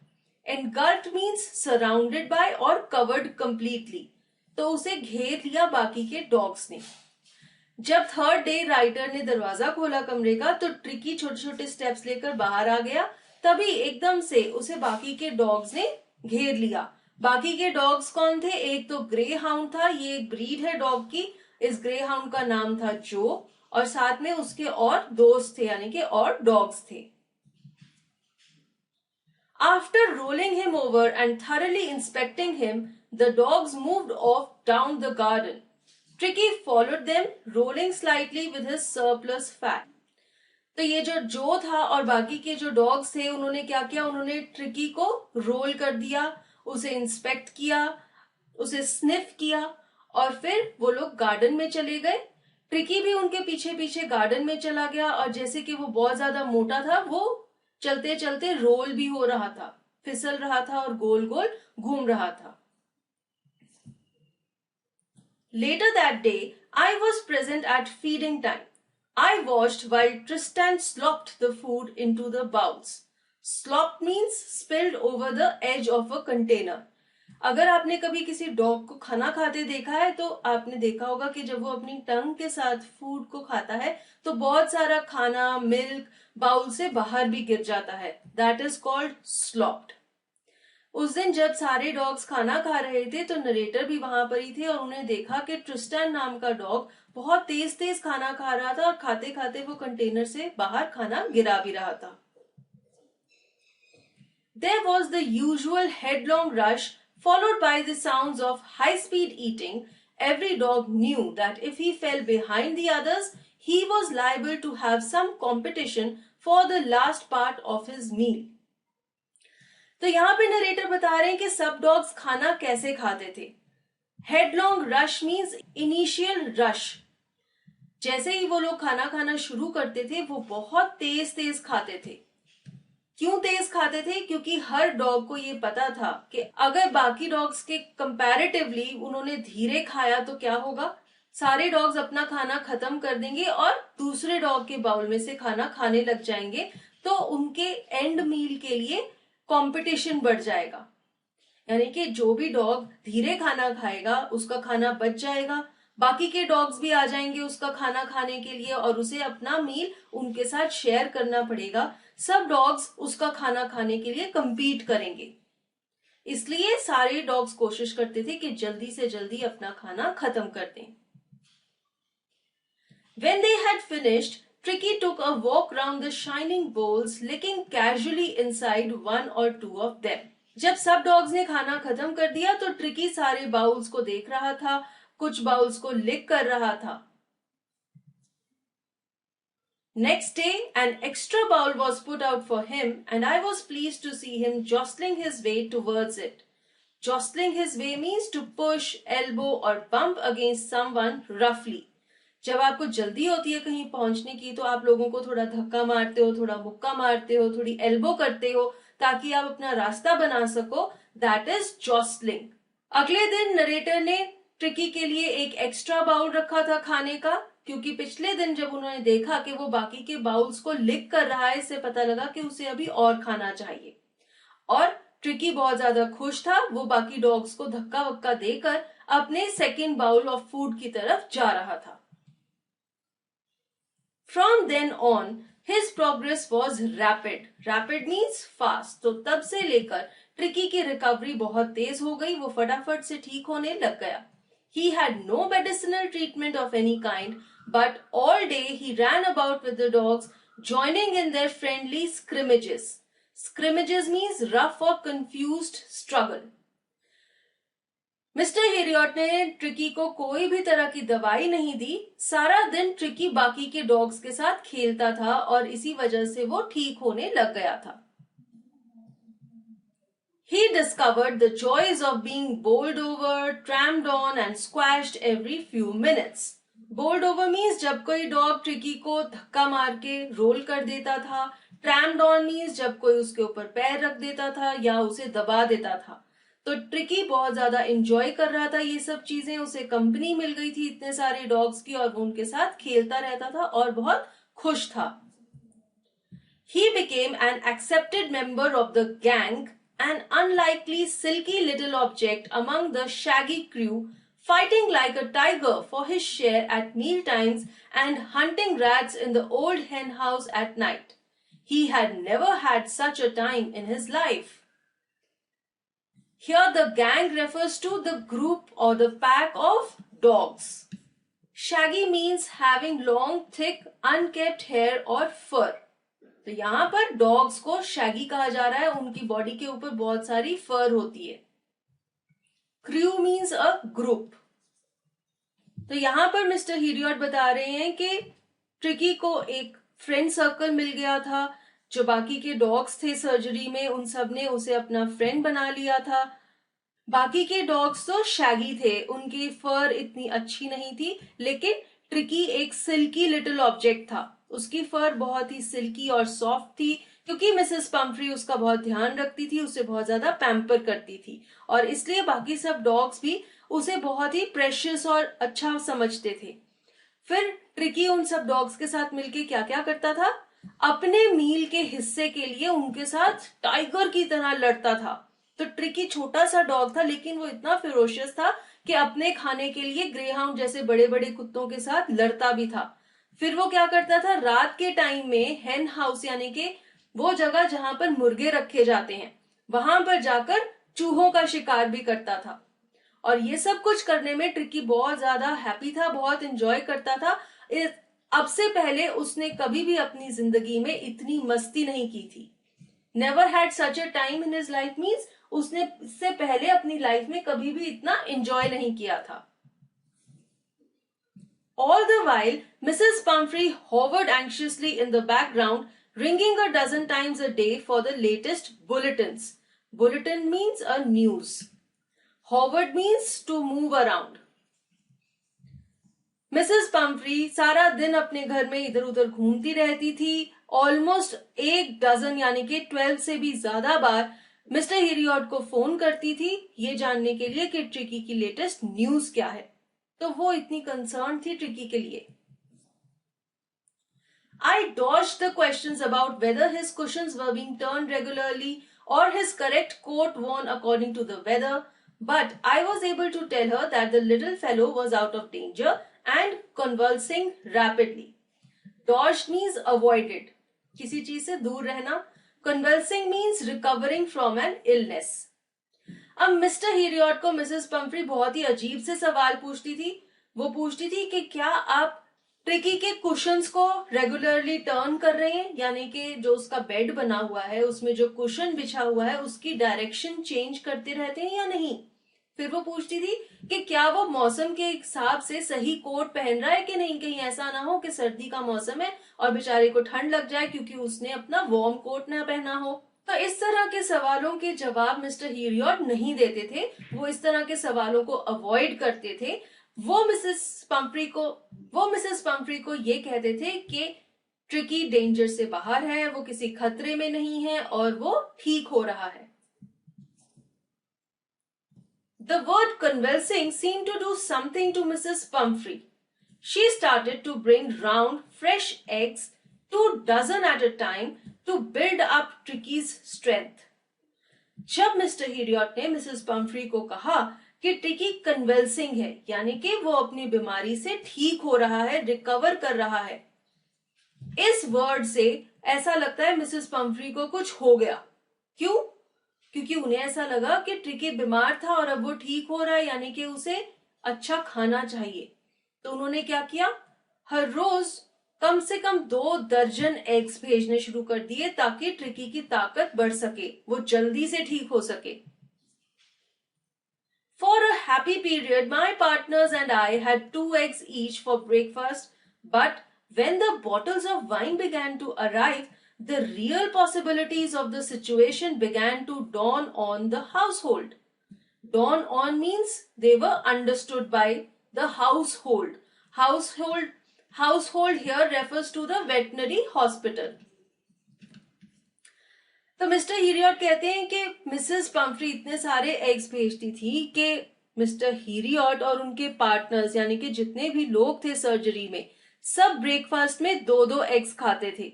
Engulfed means surrounded by or covered completely. तो उसे घेर लिया बाकी के डॉग्स ने। जब थर्ड डे राइटर ने दरवाजा खोला कमरे का तो ट्रिकी छोटे छोटे स्टेप्स लेकर बाहर आ गया। तभी एकदम से उसे बाकी के डॉग्स ने घेर लिया। बाकी के डॉग्स कौन थे? एक तो ग्रे हाउंड था, ये एक ब्रीड है डॉग की। इस ग्रे हाउंड का नाम था जो, और साथ में उसके और दोस्त थे, यानी कि और डॉग्स थे। After rolling him over and thoroughly inspecting him, the dogs moved off down the garden. Tricky followed them, rolling slightly with his surplus fat. तो ये जो था और बाकी के जो डॉग्स थे उन्होंने क्या किया, उन्होंने ट्रिकी को रोल कर दिया, उसे इंस्पेक्ट किया, उसे स्निफ किया और फिर वो लोग गार्डन में चले गए। ट्रिकी भी उनके पीछे पीछे गार्डन में चला गया और जैसे कि वो बहुत ज्यादा मोटा था वो चलते चलते रोल भी हो रहा था, फिसल रहा था और गोल गोल घूम रहा था। Later that day, I was present at feeding time. I watched while Tristan slopped the food into the bowls. Slop means spilled over the edge of a container. अगर आपने कभी किसी डॉग को खाना खाते देखा है तो आपने देखा होगा कि जब वो अपनी टंग के साथ फूड को खाता है तो बहुत सारा खाना, मिल्क बाउल से बाहर भी गिर जाता है। That is called slopped. उस दिन जब सारे डॉग्स खाना खा रहे थे तो नरेटर भी वहां पर ही थे और उन्हें देखा कि ट्रिस्टन नाम का डॉग बहुत तेज तेज खाना खा रहा था और खाते खाते वो कंटेनर से बाहर खाना गिरा भी रहा था। There was the usual headlong rush followed by the sounds of high-speed eating. Every dog knew that if he fell behind the others, he was liable to have some competition for the last part of his meal. तो यहाँ पे narrator बता रहे हैं कि सब dogs खाना कैसे खाते थे। हेडलॉन्ग रश मीन्स इनिशियल रश। जैसे ही वो लोग खाना खाना शुरू करते थे वो बहुत तेज तेज खाते थे। क्यों तेज खाते थे? क्योंकि हर डॉग को ये पता था कि अगर बाकी डॉग्स के कंपैरेटिवली उन्होंने धीरे खाया तो क्या होगा, सारे डॉग्स अपना खाना खत्म कर देंगे और दूसरे डॉग के बाउल में से खाना खाने लग जाएंगे, तो उनके एंड मील के लिए कंपटीशन बढ़ जाएगा। यानी कि जो भी डॉग धीरे खाना खाएगा उसका खाना बच जाएगा, बाकी के डॉग्स भी आ जाएंगे उसका खाना खाने के लिए और उसे अपना मील उनके साथ शेयर करना पड़ेगा। सब डॉग्स उसका खाना खाने के लिए compete करेंगे, इसलिए सारे डॉग्स कोशिश करते थे कि जल्दी से जल्दी अपना खाना खत्म कर दें। When they had finished, Tricky took a walk round the shining bowls, licking casually inside one or two of them. जब सब डॉग्स ने खाना खत्म कर दिया तो ट्रिकी सारे बाउल्स को देख रहा था, कुछ बाउल्स को लिक कर रहा था। Next day, an extra bowl was put out for him and I was pleased to see him jostling his way towards it. Jostling his way means to push, elbow or bump against someone roughly. जब आपको जल्दी होती है कहीं पहुंचने की तो आप लोगों को थोड़ा धक्का मारते हो, थोड़ा मुक्का मारते हो, थोड़ी एल्बो करते हो ताकि आप अपना रास्ता बना सको। That is जॉस्टलिंग। अगले दिन नरेटर ने ट्रिकी के लिए एक एक्स्ट्रा बाउल रखा था खाने का, क्योंकि पिछले दिन जब उन्होंने देखा कि वो बाकी के बाउल्स को लिक कर रहा है, इससे पता लगा कि उसे अभी और खाना चाहिए। और ट्रिकी बहुत ज्यादा खुश था, वो बाकी डॉग्स को धक्का वक्का देकर अपने सेकेंड बाउल ऑफ फूड की तरफ जा रहा था। From then on, his progress was rapid. Rapid means fast. तो तब से लेकर ट्रिकी की रिकवरी बहुत तेज हो गई, वो फटाफट से ठीक होने लग गया। He had no medicinal treatment of any kind, but all day he ran about with the dogs, joining in their friendly scrimmages. Scrimmages means rough or confused struggle. Mister Harriet ने ट्रिकी को कोई भी तरह की दवाई नहीं दी, सारा दिन ट्रिकी बाकी के डॉग्स के साथ खेलता था और इसी वजह से वो ठीक होने लग गया था। He discovered the joys of being bowled over, tramped on and squashed every few minutes. Bowled over means जब कोई डॉग ट्रिकी को धक्का मार के रोल कर देता था। Tramped on means जब कोई उसके ऊपर पैर रख देता था या उसे दबा देता था। तो ट्रिकी बहुत ज्यादा एंजॉय कर रहा था ये सब चीजें, उसे कंपनी मिल गई थी इतने सारे डॉग्स की और वो उनके साथ खेलता रहता था और बहुत खुश था। He became an accepted member of the gang, an unlikely silky little object among the shaggy crew, fighting like a tiger for his share at meal times and hunting rats in the old hen house at night. He had never had such a time in his life. Here the gang refers to the group or the pack of dogs. Shaggy means having long, thick, unkempt hair or fur. तो यहाँ पर dogs को Shaggy कहा जा रहा है, उनकी body के ऊपर बहुत सारी फर होती है। Crew means a group. तो यहाँ पर मिस्टर हीरियट बता रहे हैं कि ट्रिकी को एक फ्रेंड सर्कल मिल गया था। जो बाकी के डॉग्स थे सर्जरी में, उन सब ने उसे अपना फ्रेंड बना लिया था। बाकी के डॉग्स तो शैगी थे, उनकी फर इतनी अच्छी नहीं थी, लेकिन ट्रिकी एक सिल्की लिटिल ऑब्जेक्ट था। उसकी फर बहुत ही सिल्की और सॉफ्ट थी, क्योंकि मिसेस पम्फ्री उसका बहुत ध्यान रखती थी, उसे बहुत ज्यादा पैम्पर करती थी, और इसलिए बाकी सब डॉग्स भी उसे बहुत ही प्रेशियस और अच्छा समझते थे। फिर ट्रिकी उन सब डॉग्स के साथ मिलके क्या क्या करता था, अपने मील के हिस्से के लिए उनके साथ टाइगर की तरह लड़ता था। तो ट्रिकी छोटा सा डॉग था, लेकिन वो इतना फिरोशियस था कि अपने खाने के लिए ग्रेहाउंड जैसे बड़े बड़े कुत्तों के साथ लड़ता भी था। फिर वो क्या करता था, रात के टाइम में हेन हाउस यानी कि वो जगह जहां पर मुर्गे रखे जाते हैं, वहां पर जाकर चूहों का शिकार भी करता था। और ये सब कुछ करने में ट्रिकी बहुत ज्यादा हैप्पी था, बहुत एंजॉय करता था। अब से पहले उसने कभी भी अपनी जिंदगी में इतनी मस्ती नहीं की थी। Never had such a time in his life means उसने इससे पहले अपनी लाइफ में कभी भी इतना एंजॉय नहीं किया था। All the while, Mrs. Pumphrey hovered anxiously in the background, ringing a dozen times a day for the latest bulletins. Bulletin means a news. Hovered means to move around. Mrs Pomfrey सारा दिन अपने घर में इधर उधर घूमती रहती थी। ऑलमोस्ट 1 डजन यानी कि 12 से भी ज्यादा बार मिस्टर हीरियट को फोन करती थी, ये जानने के लिए कि ट्रिकी की लेटेस्ट न्यूज क्या है। तो वो इतनी कंसर्न थी ट्रिकी के लिए। I dodged the questions about whether his cushions were being turned regularly or his correct coat worn according to the weather, but I was able to tell her that the little fellow was out of danger and convulsing rapidly. Dodged means avoided, किसी चीज से दूर रहना। Convulsing means recovering from an illness. अब mister हीरियट को Mrs Pomfrey बहुत ही अजीब से सवाल पूछती थी। वो पूछती थी कि क्या आप ट्रिकी के कुशन्स को रेगुलरली टर्न कर रहे हैं, यानी कि जो उसका बेड बना हुआ है उसमें जो कुशन बिछा हुआ है उसकी डायरेक्शन चेंज करते रहते हैं या नहीं। फिर वो पूछती थी कि क्या वो मौसम के हिसाब से सही कोट पहन रहा है कि नहीं, कहीं ऐसा ना हो कि सर्दी का मौसम है और बेचारे को ठंड लग जाए क्योंकि उसने अपना वार्म कोट ना पहना हो। तो इस तरह के सवालों के जवाब मिस्टर हीरियट नहीं देते थे, वो इस तरह के सवालों को अवॉइड करते थे। वो मिसेस पम्फ्री को ये कहते थे कि ट्रिकी डेंजर से बाहर है, वो किसी खतरे में नहीं है और वो ठीक हो रहा है। The word convulsing seemed to do something to Mrs. Pumphrey. She started to bring round fresh eggs, 2 dozen at a time, to build up Tricky's strength. जब मिस्टर हीरियट ने मिसेस पम्फ्री को कहा कि ट्रिकी कन्वल्सिंग है, यानी कि वो अपनी बीमारी से ठीक हो रहा है, रिकवर कर रहा है, इस वर्ड से ऐसा लगता है मिसेस पम्फ्री को कुछ हो गया। क्यों? क्योंकि उन्हें ऐसा लगा कि ट्रिकी बीमार था और अब वो ठीक हो रहा है, यानी कि उसे अच्छा खाना चाहिए। तो उन्होंने क्या किया, हर रोज कम से कम 2 दर्जन एग्स भेजने शुरू कर दिए ताकि ट्रिकी की ताकत बढ़ सके, वो जल्दी से ठीक हो सके। For a happy period, my partners and I had 2 eggs each for breakfast, but when the bottles of wine began to arrive, the real possibilities of the situation began to dawn on the household. Dawn on means they were understood by the household. Household here refers to the veterinary hospital. तो mister Herriot कहते हैं कि Mrs Pomfrey इतने सारे eggs भेजती थी कि mister हीरियट और उनके पार्टनर्स यानी कि जितने भी लोग थे सर्जरी में, सब ब्रेकफास्ट में 2-2 एग्स खाते थे।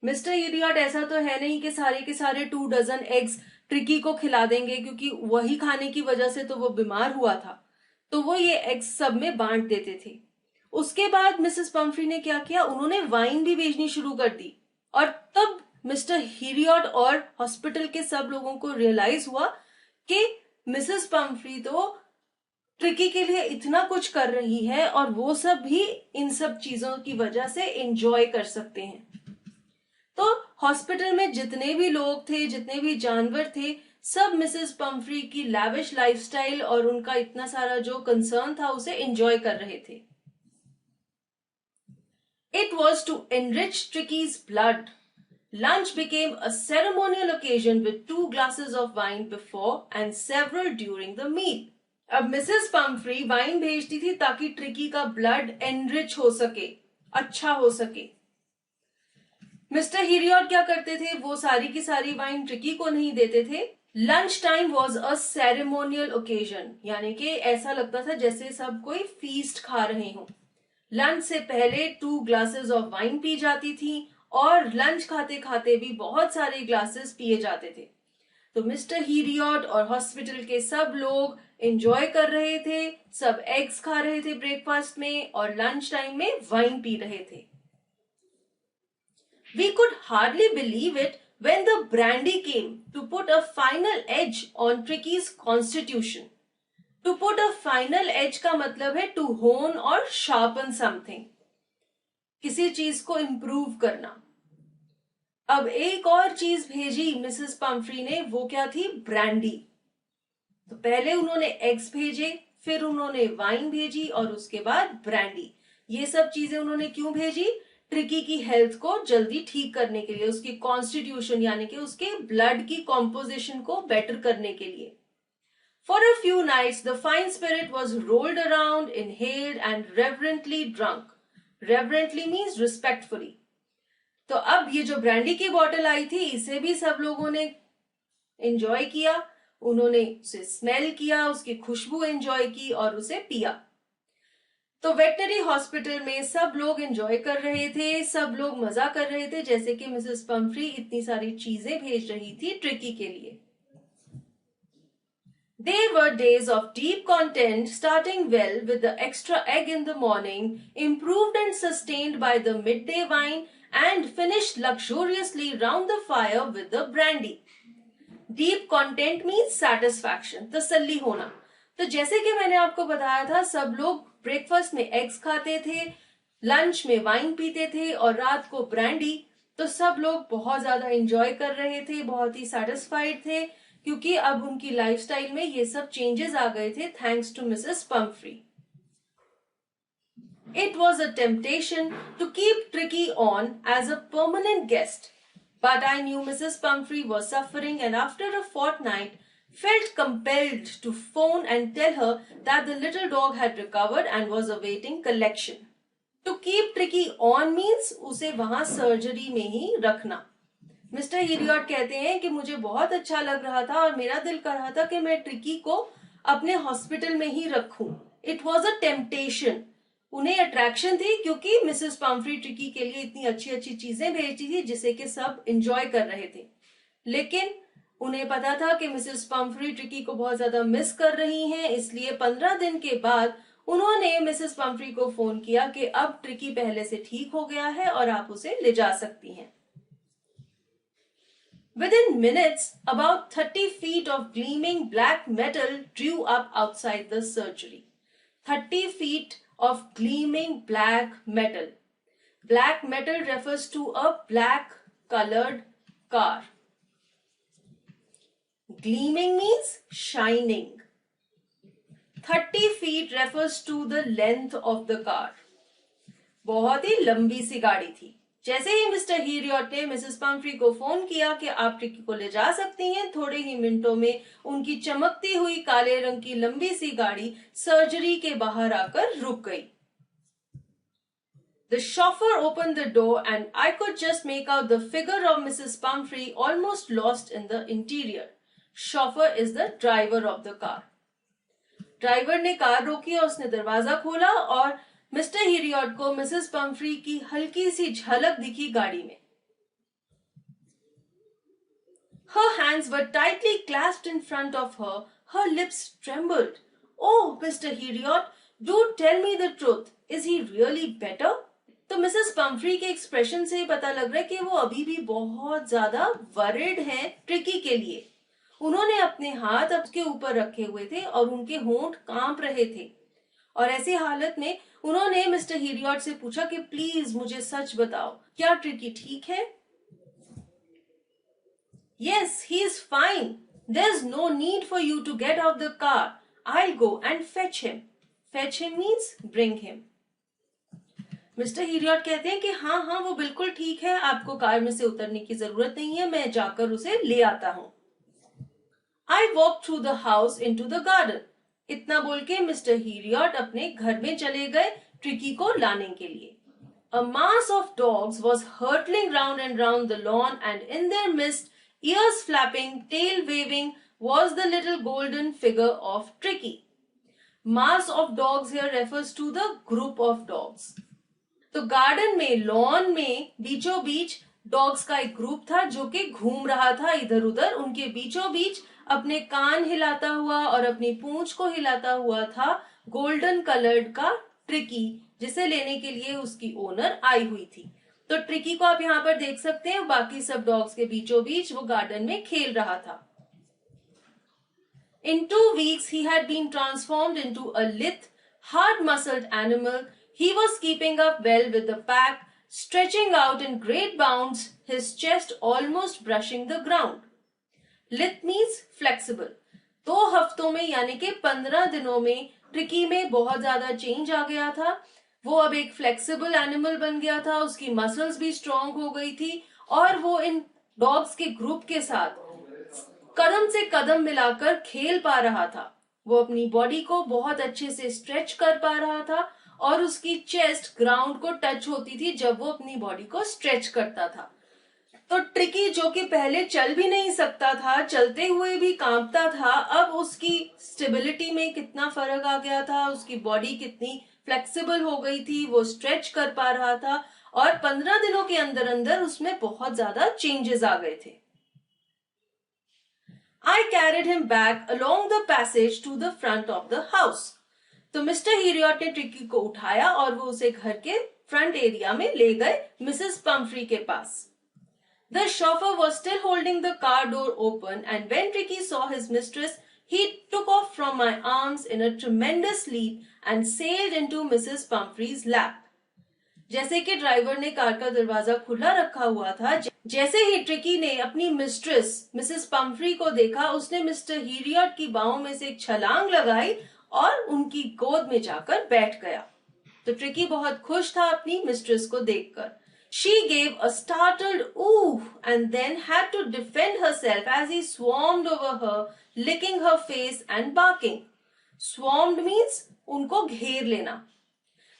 मिस्टर हीरियट ऐसा तो है नहीं कि सारे के सारे 2 डजन एग्स ट्रिकी को खिला देंगे, क्योंकि वही खाने की वजह से तो वो बीमार हुआ था। तो वो ये एग्स सब में बांट देते थे। उसके बाद मिसेस पम्फ्री ने क्या किया, उन्होंने वाइन भी भेजनी शुरू कर दी। और तब मिस्टर हीरियट और हॉस्पिटल के सब लोगों को रियलाइज हुआ कि मिसेस पम्फ्री तो ट्रिकी के लिए इतना कुछ कर रही है और वो सब भी इन सब चीजों की वजह से एंजॉय कर सकते हैं। तो हॉस्पिटल में जितने भी लोग थे, जितने भी जानवर थे, सब मिसेस पम्फ्री की लैविश लाइफस्टाइल और उनका इतना सारा जो कंसर्न था उसे एंजॉय कर रहे थे. It was to enrich Tricky's blood. Lunch became a ceremonial occasion with 2 glasses of wine before and several during the meal. अब मिसेस पम्फ्री वाइन भेजती थी ताकि ट्रिकी का ब्लड एनरिच हो सके, अच्छा हो सके. मिस्टर हीरियट क्या करते थे, वो सारी की सारी वाइन ट्रिकी को नहीं देते थे. Lunch time was a ceremonial occasion, यानी कि ऐसा लगता था जैसे सब कोई फीस्ट खा रहे हों. लंच से पहले 2 ग्लासेस ऑफ वाइन पी जाती थी और लंच खाते खाते भी बहुत सारे ग्लासेस पिए जाते थे. तो मिस्टर हीरियट और हॉस्पिटल के सब लोग एंजॉय कर रहे थे, सब एग्स खा रहे थे ब्रेकफास्ट में और लंच टाइम में वाइन पी रहे थे. We could hardly believe it when the brandy came to put a final edge on Tricky's constitution. To put a final edge का मतलब है to hone or sharpen something. किसी चीज को improve करना. अब एक और चीज भेजी मिसेस पम्फ्री ने, वो क्या थी, ब्रांडी. तो पहले उन्होंने एग्स भेजे, फिर उन्होंने वाइन भेजी और उसके बाद ब्रांडी. ये सब चीजें उन्होंने क्यों भेजी? ट्रिकी की हेल्थ को जल्दी ठीक करने के लिए, उसकी कॉन्स्टिट्यूशन यानी कि उसके ब्लड की कॉम्पोजिशन को बेटर करने के लिए. For a few nights, the fine spirit was rolled around, inhaled and reverently drunk. Reverently means respectfully. तो अब ये जो ब्रांडी की बोतल आई थी, इसे भी सब लोगों ने एंजॉय किया. उन्होंने उसे स्मेल किया, उसकी खुशबू एंजॉय की और उसे पिया. तो वेटनरी हॉस्पिटल में सब लोग एंजॉय कर रहे थे, सब लोग मजा कर रहे थे, जैसे कि मिसेस पम्फ्री इतनी सारी चीजें भेज रही थी ट्रिकी के लिए. They were days of deep content, starting well with the extra egg in the morning, improved and sustained by the midday wine, and finished luxuriously round the fire with the brandy. Deep content means satisfaction, तसल्ली होना. तो जैसे कि मैंने आपको बताया था, सब लोग ब्रेकफास्ट में एग्स खाते थे, लंच में वाइन पीते थे और रात को ब्रांडी. तो सब लोग बहुत ज्यादा एंजॉय कर रहे थे, बहुत ही सेटिस्फाइड थे, क्योंकि अब उनकी लाइफस्टाइल में ये सब चेंजेस आ गए थे thanks to Mrs Pumphrey. It was a temptation to keep Tricky on as a permanent guest, but I knew Mrs. Pumphrey was suffering and after a fortnight felt compelled to phone and tell her that the little dog had recovered and was awaiting collection. To keep Tricky on means उसे वहां surgery में ही रखना. Mister Herriot कहते हैं कि मुझे बहुत अच्छा लग रहा था और मेरा दिल कर रहा था कि मैं ट्रिकी को अपने हॉस्पिटल में ही रखूं. It was a temptation. उन्हें अट्रैक्शन थी क्योंकि मिसेस पम्फ्री ट्रिकी के लिए इतनी अच्छी अच्छी चीजें भेजती थी जिसे कि सब एंजॉय कर रहे थे. लेकिन उन्हें पता था कि मिसेस पम्फ्री ट्रिकी को बहुत ज्यादा मिस कर रही हैं, इसलिए 15 दिन के बाद उन्होंने मिसेस पम्फ्री को फोन किया कि अब ट्रिकी पहले से ठीक हो गया है और आप उसे ले जा सकती हैं. Within minutes, about 30 feet of gleaming black metal drew up outside the surgery. 30 feet of gleaming black metal. Black metal refers to a black colored car. Gleaming means shining. 30 feet refers to the length of the car. बहुत ही लंबी सी गाड़ी थी. जैसे ही mister Herriot ने Mrs Pomfrey को phone किया कि आप ट्रिकी को ले जा सकती हैं, थोड़े ही मिनटों में उनकी चमकती हुई काले रंग की लंबी सी गाड़ी सर्जरी के बाहर आकर रुक गई. The chauffeur opened the door and I could just make out the figure of Mrs. Pumphrey almost lost in the interior. Chauffeur is the driver of the car. Driver ने कार रोकी और उसने दरवाजा खोला और मिस्टर हीरियट को Mrs Pomfrey की हल्की सी झलक दिखी गाड़ी में. Her hands were tightly clasped in front of her. Her lips trembled. Oh, Mr. Heriot, do tell me the truth. Is he really better? तो मिसेस पम्फ्री के एक्सप्रेशन से पता लग रहा है कि वो अभी भी बहुत ज्यादा वरिड हैं ट्रिकी के लिए. उन्होंने अपने हाथ उसके ऊपर रखे हुए थे और उनके होंठ कांप रहे थे. और ऐसी हालत में उन्होंने मिस्टर हीरियट से पूछा कि प्लीज मुझे सच बताओ, क्या ट्रिकी ठीक है? Yes, he is fine. There's no need for you to get out the car. I'll go and fetch him. Fetch him means bring him. Mister Herriot कहते हैं कि हाँ हाँ वो बिल्कुल ठीक है, आपको कार में से उतरने की जरूरत नहीं है, मैं जाकर उसे ले आता हूँ. I walked through the house into the garden. इतना बोल के मिस्टर हीरियट अपने घर में चले गए ट्रिकी को लाने के लिए. A mass of dogs was hurtling round and round the lawn, and in their midst, ears flapping, tail waving, was the little golden figure of Tricky. Mass of dogs here refers to the group of dogs. तो garden में, lawn में बीचों बीच dogs का एक group था जो कि घूम रहा था इधर उधर. उनके बीचों बीच अपने कान हिलाता हुआ और अपनी पूंछ को हिलाता हुआ था गोल्डन कलर्ड का ट्रिकी, जिसे लेने के लिए उसकी ओनर आई हुई थी. तो ट्रिकी को आप यहाँ पर देख सकते हैं, बाकी सब डॉग्स के बीचों बीच वो गार्डन में खेल रहा था. In 2 weeks he had been transformed into a lithe, hard-muscled animal. He was keeping up well with the pack, stretching out in great bounds, his chest almost brushing the ground. Lithe means flexible. 2 हफ्तों में यानी कि 15 दिनों में tricky में बहुत ज्यादा change आ गया था. वो अब एक फ्लेक्सिबल एनिमल बन गया था, उसकी मसल्स भी स्ट्रांग हो गई थी और वो इन डॉग्स के ग्रुप के साथ कदम से कदम मिलाकर खेल पा रहा था. वो अपनी बॉडी को बहुत अच्छे से स्ट्रेच कर पा रहा था और उसकी चेस्ट ग्राउंड को टच होती थी जब वो अपनी बॉडी को स्ट्रेच करता था. तो ट्रिकी जो कि पहले चल भी नहीं सकता था, चलते हुए भी कांपता था, अब उसकी स्टेबिलिटी में कितना फर्क आ गया था, उसकी बॉडी कितनी फ्लेक्सिबल हो गई थी, वो स्ट्रेच कर पा रहा था और 15 दिनों के अंदर अंदर उसमें बहुत ज्यादा चेंजेस आ गए थे. I carried him back along the passage to the front of the house. तो मिस्टर हीरियट ने ट्रिकी को उठाया और वो उसे घर के फ्रंट एरिया में ले गए मिसेस पम्फ्री के पास. The chauffeur was still holding the car door open, and when Tricky saw his mistress, he took off from my arms in a tremendous leap and sailed into Mrs. Pumphrey's lap. जैसे कि driver ने car का दरवाजा खुला रखा हुआ था, जैसे ही ट्रिकी ने अपनी मिस्ट्रेस मिसेस पम्फ्री को देखा, उसने मिस्टर हीरियट की बाहों में से एक छलांग लगाई और उनकी गोद में जाकर बैठ गया. तो ट्रिकी बहुत खुश था अपनी मिस्ट्रेस को देखकर. She gave a startled ooh and then had to defend herself as he swarmed over her, licking her face and barking. Swarmed means उनको घेर लेना.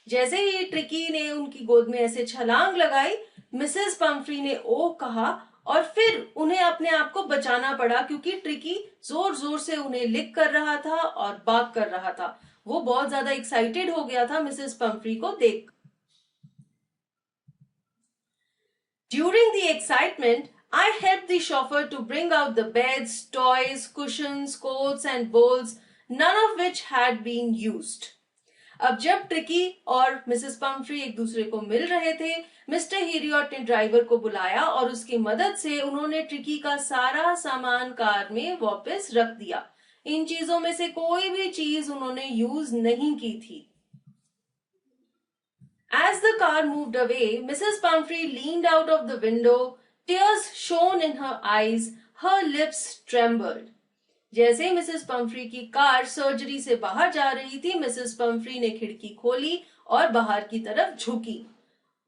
जैसे ही ट्रिकी ने उनकी गोद में ऐसे छलांग लगाई, मिसेस पम्फ्री ने ओह कहा और फिर उन्हें अपने आप को बचाना पड़ा क्योंकि ट्रिकी जोर जोर से उन्हें लिक कर रहा था और बाक कर रहा था. वो बहुत ज्यादा एक्साइटेड हो गया था मिसेस पम्फ्री को देख. During the excitement, I helped the chauffeur to bring out the beds, toys, cushions, coats and bowls, none of which had been used. अब जब ट्रिकी और मिसेस पम्फ्री एक दूसरे को मिल रहे थे, मिस्टर हीरियट ने ड्राइवर को बुलाया और उसकी मदद से उन्होंने ट्रिकी का सारा सामान कार में वापस रख दिया. इन चीजों में से कोई भी चीज उन्होंने यूज नहीं की थी. As the car moved away, Mrs. Pumphrey leaned out of the window. Tears shone in her eyes. Her lips trembled. जैसे ही मिसेस पम्फ्री की कार सर्जरी से बाहर जा रही थी, मिसेस पम्फ्री ने खिड़की खोली और बाहर की तरफ झुकी.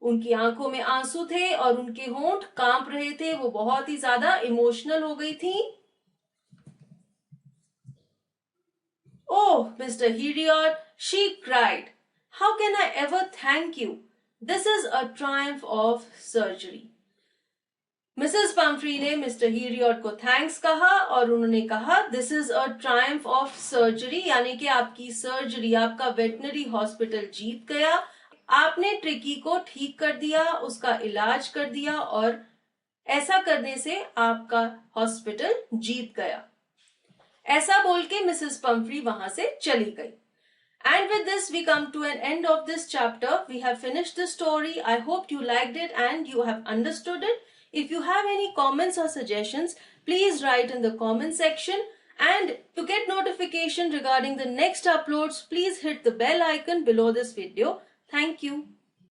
उनकी आंखों में आंसू थे और उनके होंठ कांप रहे थे. वो बहुत ही ज्यादा इमोशनल हो गई थी. Oh, Mr. Heriot, she cried. How can I ever thank you? This is a triumph of surgery. Mrs Pomfrey ने मिस्टर हीरियट को थैंक्स कहा और उन्होंने कहा this is a triumph of surgery, यानी कि आपकी सर्जरी, आपका वेटनरी हॉस्पिटल जीत गया. आपने ट्रिकी को ठीक कर दिया, उसका इलाज कर दिया और ऐसा करने से आपका हॉस्पिटल जीत गया. ऐसा बोल के मिसेस पम्फ्री वहां से चली गई. And with this we come to an end of this chapter. We have finished the story. I hope you liked it and you have understood it. If you have any comments or suggestions, please write in the comment section. And to get notification regarding the next uploads, please hit the bell icon below this video. Thank you.